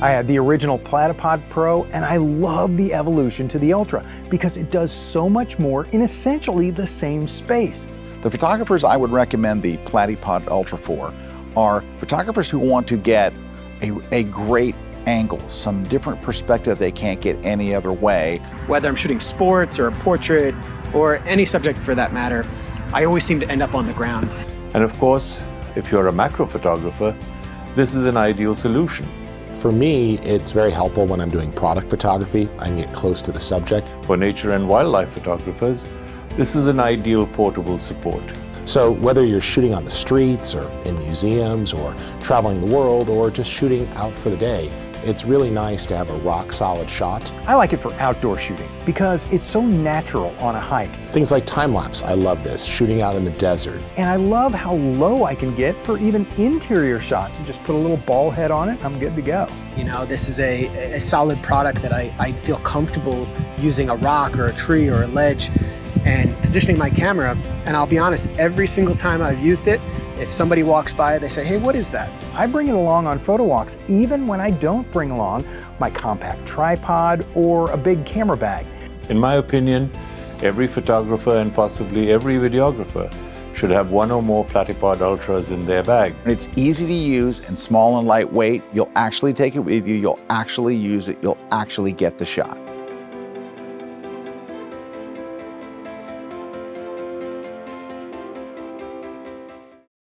I had the original Platypod Pro, and I love the evolution to the Ultra because it does so much more in essentially the same space. The photographers I would recommend the Platypod Ultra for are photographers who want to get a great angle, some different perspective they can't get any other way. Whether I'm shooting sports or a portrait or any subject for that matter, I always seem to end up on the ground. And of course, if you're a macro photographer, this is an ideal solution. For me, it's very helpful when I'm doing product photography. I can get close to the subject. For nature and wildlife photographers, this is an ideal portable support. So whether you're shooting on the streets or in museums or traveling the world or just shooting out for the day, it's really nice to have a rock-solid shot. I like it for outdoor shooting because it's so natural on a hike. Things like time-lapse, I love this, shooting out in the desert. And I love how low I can get for even interior shots. You just put a little ball head on it, I'm good to go. You know, this is a solid product that I feel comfortable using a rock or a tree or a ledge and positioning my camera. And I'll be honest, every single time I've used it, if somebody walks by, they say, hey, what is that? I bring it along on photo walks even when I don't bring along my compact tripod or a big camera bag. In my opinion, every photographer and possibly every videographer should have one or more Platypod Ultras in their bag. It's easy to use and small and lightweight. You'll actually take it with you, you'll actually use it, you'll actually get the shot.